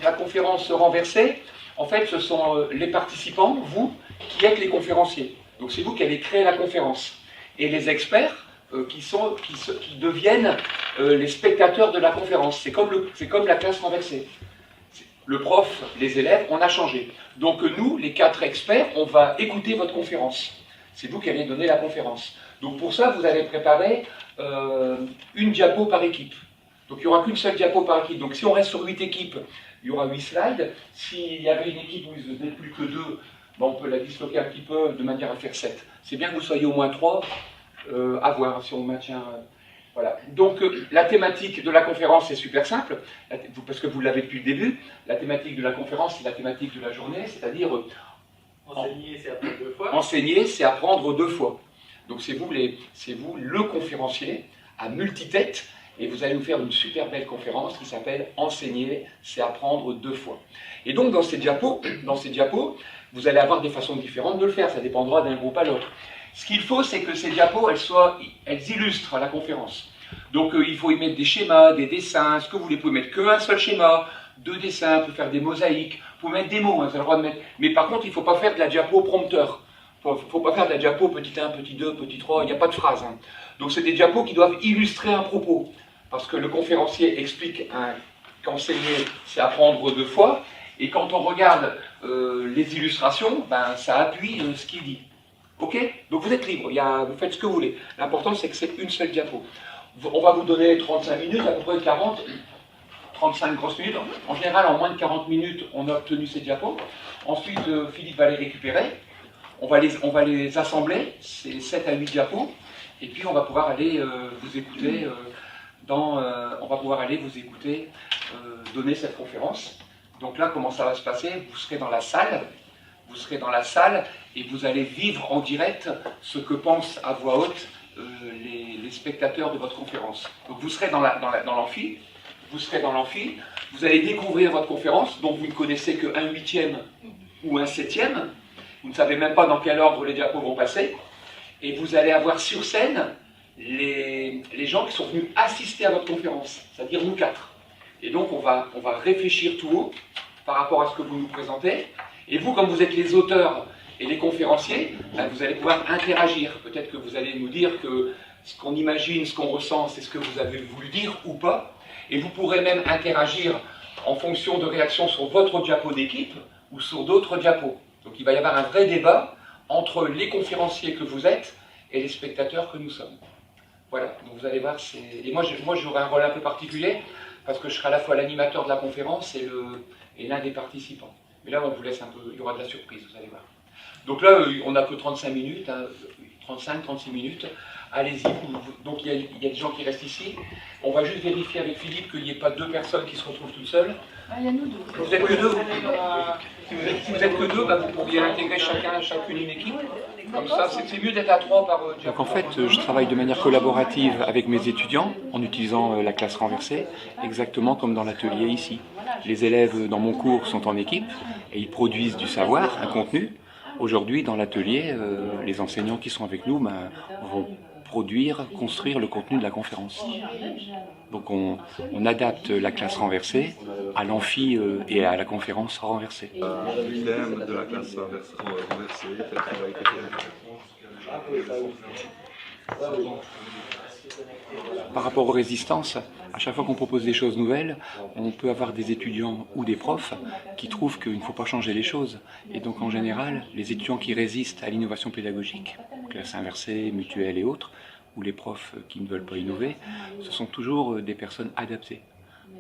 La conférence renversée, en fait, ce sont les participants, vous, qui êtes les conférenciers. Donc c'est vous qui avez créé la conférence. Et les experts qui deviennent les spectateurs de la conférence. C'est comme la classe renversée. Le prof, les élèves, on a changé. Donc nous, les 4 experts, on va écouter votre conférence. C'est vous qui allez donner la conférence. Donc pour ça, vous avez préparé une diapo par équipe. Donc il n'y aura qu'une seule diapo par équipe. Donc si on reste sur 8 équipes, il y aura 8 slides. S'il y avait une équipe où il n'y avait plus que 2, ben, on peut la disloquer un petit peu de manière à faire 7. C'est bien que vous soyez au moins 3, à voir si on maintient... Voilà. Donc la thématique de la conférence est super simple, parce que vous l'avez depuis le début. La thématique de la conférence, c'est la thématique de la journée, c'est-à-dire... enseigner, c'est apprendre 2 fois. Enseigner, c'est apprendre 2 fois. Donc c'est vous le conférencier à multitête, et vous allez nous faire une super belle conférence qui s'appelle « Enseigner, c'est apprendre 2 fois ». Et donc dans ces diapos, vous allez avoir des façons différentes de le faire, ça dépendra d'un groupe à l'autre. Ce qu'il faut, c'est que ces diapos, elles illustrent la conférence. Donc il faut y mettre des schémas, des dessins, ce que vous voulez. Vous pouvez mettre qu'un seul schéma, 2 dessins, vous pouvez faire des mosaïques, vous pouvez mettre des mots, hein, vous avez le droit de mettre. Mais par contre, il ne faut pas faire de la diapo prompteur. Il ne faut pas faire de la diapo petit 1, petit 2, petit 3, il n'y a pas de phrase. Hein. Donc c'est des diapos qui doivent illustrer un propos. Parce que le conférencier explique qu'enseigner, c'est apprendre 2 fois. Et quand on regarde les illustrations, ben, ça appuie ce qu'il dit. Ok? Donc vous êtes libre, vous faites ce que vous voulez. L'important, c'est que c'est une seule diapo. On va vous donner 35 minutes, à peu près 40, 35 grosses minutes. En général, en moins de 40 minutes, on a obtenu ces diapos. Ensuite, Philippe va les récupérer. On va les assembler, c'est 7 à 8 diapos. Et puis, on va pouvoir aller vous écouter, donner cette conférence. Donc là, comment ça va se passer? Vous serez dans la salle, et vous allez vivre en direct ce que pensent à voix haute les spectateurs de votre conférence. Donc vous serez dans l'amphi, vous allez découvrir votre conférence, dont vous ne connaissez qu'un 8e ou un 7e, vous ne savez même pas dans quel ordre les diapos vont passer, et vous allez avoir sur scène les gens qui sont venus assister à votre conférence, c'est-à-dire nous 4. Et donc on va réfléchir tout haut par rapport à ce que vous nous présentez, et vous, comme vous êtes les auteurs et les conférenciers, ben vous allez pouvoir interagir. Peut-être que vous allez nous dire que ce qu'on imagine, ce qu'on ressent, c'est ce que vous avez voulu dire ou pas. Et vous pourrez même interagir en fonction de réactions sur votre diapo d'équipe ou sur d'autres diapos. Donc il va y avoir un vrai débat entre les conférenciers que vous êtes et les spectateurs que nous sommes. Voilà, donc vous allez voir, et moi j'aurai un rôle un peu particulier, parce que je serai à la fois l'animateur de la conférence et l'un des participants. Mais là, on vous laisse un peu, il y aura de la surprise, vous allez voir. Donc là, on n'a que 35 minutes, hein, 35-36 minutes. Allez-y. Donc il y a des gens qui restent ici. On va juste vérifier avec Philippe qu'il n'y ait pas 2 personnes qui se retrouvent toutes seules. Ah, il y a nous 2. Vous êtes que 2. Si vous êtes que 2, bah, vous pourriez intégrer chacune une équipe. Comme ça, c'est mieux d'être à 3 par diapo. Donc en fait, je travaille de manière collaborative avec mes étudiants en utilisant la classe renversée, exactement comme dans l'atelier ici. Les élèves dans mon cours sont en équipe et ils produisent du savoir, un contenu. Aujourd'hui, dans l'atelier, les enseignants qui sont avec nous vont construire le contenu de la conférence. Donc on adapte la classe renversée à l'amphi et à la conférence renversée. Le thème de la classe renversée, Par rapport aux résistances, à chaque fois qu'on propose des choses nouvelles, on peut avoir des étudiants ou des profs qui trouvent qu'il ne faut pas changer les choses. Et donc en général, les étudiants qui résistent à l'innovation pédagogique, classe inversée, mutuelle et autres, ou les profs qui ne veulent pas innover, ce sont toujours des personnes adaptées.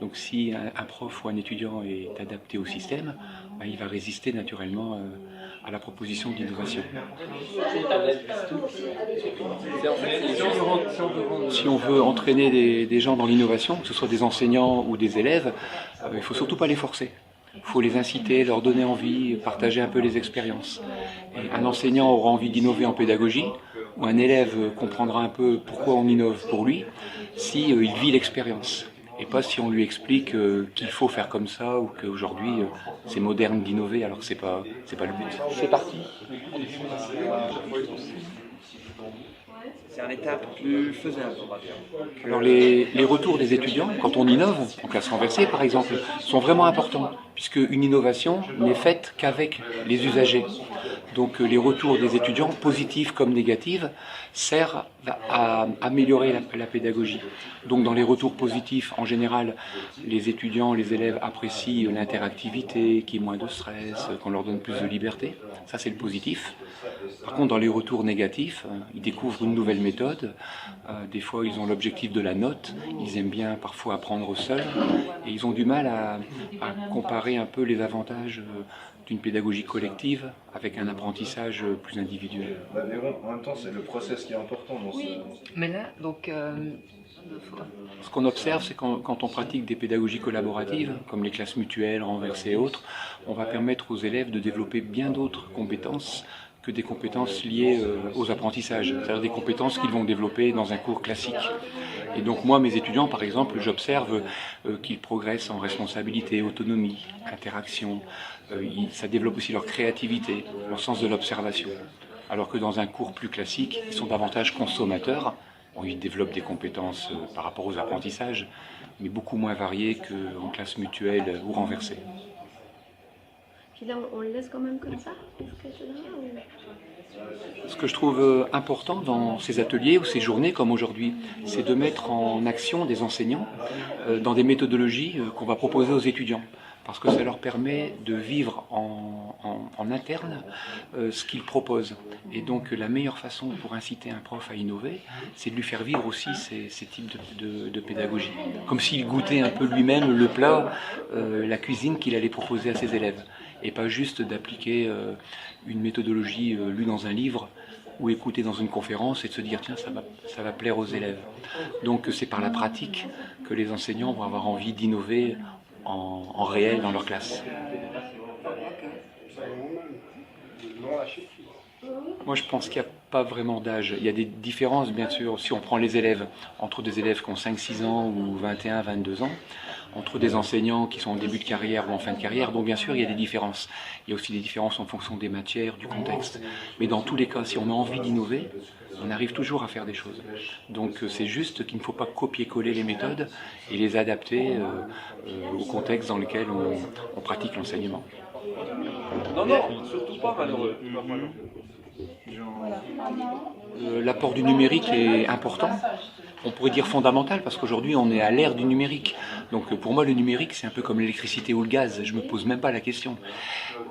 Donc si un prof ou un étudiant est adapté au système, ben, il va résister naturellement à la proposition d'innovation. Si on veut entraîner des gens dans l'innovation, que ce soit des enseignants ou des élèves, il ne faut surtout pas les forcer. Il faut les inciter, leur donner envie, partager un peu les expériences. Et un enseignant aura envie d'innover en pédagogie, ou un élève comprendra un peu pourquoi on innove pour lui, si il vit l'expérience. Et pas si on lui explique qu'il faut faire comme ça ou qu'aujourd'hui c'est moderne d'innover alors que c'est pas le but. C'est parti. C'est une étape plus faisable. Alors les retours des étudiants, quand on innove, en classe renversée par exemple, sont vraiment importants, puisque une innovation n'est faite qu'avec les usagers. Donc les retours des étudiants, positifs comme négatifs, servent à améliorer la pédagogie. Donc dans les retours positifs, en général, les étudiants, les élèves apprécient l'interactivité, qu'il y ait moins de stress, qu'on leur donne plus de liberté. Ça c'est le positif. Par contre, dans les retours négatifs, ils découvrent une nouvelle méthode. Des fois, ils ont l'objectif de la note. Ils aiment bien parfois apprendre seuls. Et ils ont du mal à comparer un peu les avantages d'une pédagogie collective avec un apprentissage plus individuel. Mais en même temps, c'est le process qui est important dans ce... Mais là, donc, Ce qu'on observe, c'est quand on pratique des pédagogies collaboratives, comme les classes mutuelles, renversées et autres, on va permettre aux élèves de développer bien d'autres compétences que des compétences liées aux apprentissages, c'est-à-dire des compétences qu'ils vont développer dans un cours classique. Et donc moi, mes étudiants, par exemple, j'observe qu'ils progressent en responsabilité, autonomie, interaction. Ça développe aussi leur créativité, leur sens de l'observation. Alors que dans un cours plus classique, ils sont davantage consommateurs. Bon, ils développent des compétences par rapport aux apprentissages, mais beaucoup moins variées qu'en classe mutuelle ou renversée. Puis là, on le laisse quand même comme ça Ce que je trouve important dans ces ateliers ou ces journées comme aujourd'hui, c'est de mettre en action des enseignants dans des méthodologies qu'on va proposer aux étudiants. Parce que ça leur permet de vivre en interne ce qu'ils proposent. Et donc la meilleure façon pour inciter un prof à innover, c'est de lui faire vivre aussi ces types de pédagogie. Comme s'il goûtait un peu lui-même le plat, la cuisine qu'il allait proposer à ses élèves. Et pas juste d'appliquer une méthodologie lue dans un livre ou écoutée dans une conférence et de se dire tiens ça va plaire aux élèves. Donc c'est par la pratique que les enseignants vont avoir envie d'innover en réel dans leur classe. Moi je pense qu'il n'y a pas vraiment d'âge. Il y a des différences bien sûr si on prend les élèves, entre des élèves qui ont 5-6 ans ou 21, 22 ans, entre des enseignants qui sont en début de carrière ou en fin de carrière, donc bien sûr il y a des différences. Il y a aussi des différences en fonction des matières, du contexte. Mais dans tous les cas, si on a envie d'innover, on arrive toujours à faire des choses. Donc c'est juste qu'il ne faut pas copier-coller les méthodes et les adapter au contexte dans lequel on pratique l'enseignement. Non, non, surtout pas malheureux. L'apport du numérique est important. On pourrait dire fondamental parce qu'aujourd'hui on est à l'ère du numérique. Donc pour moi le numérique c'est un peu comme l'électricité ou le gaz, je ne me pose même pas la question.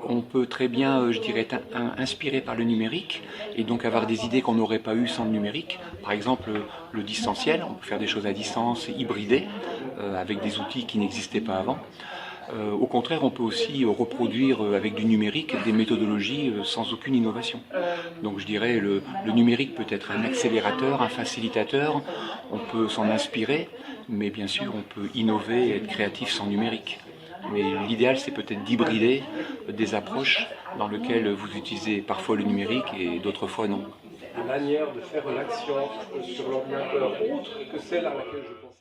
On peut très bien, je dirais, être inspiré par le numérique et donc avoir des idées qu'on n'aurait pas eues sans le numérique. Par exemple le distanciel, on peut faire des choses à distance, hybridées, avec des outils qui n'existaient pas avant. Au contraire, on peut aussi reproduire avec du numérique des méthodologies sans aucune innovation. Donc je dirais le numérique peut être un accélérateur, un facilitateur, on peut s'en inspirer, mais bien sûr on peut innover et être créatif sans numérique. Mais l'idéal c'est peut-être d'hybrider des approches dans lesquelles vous utilisez parfois le numérique et d'autres fois non. Une manière de faire une action sur l'ordinateur autre que celle à laquelle je pense.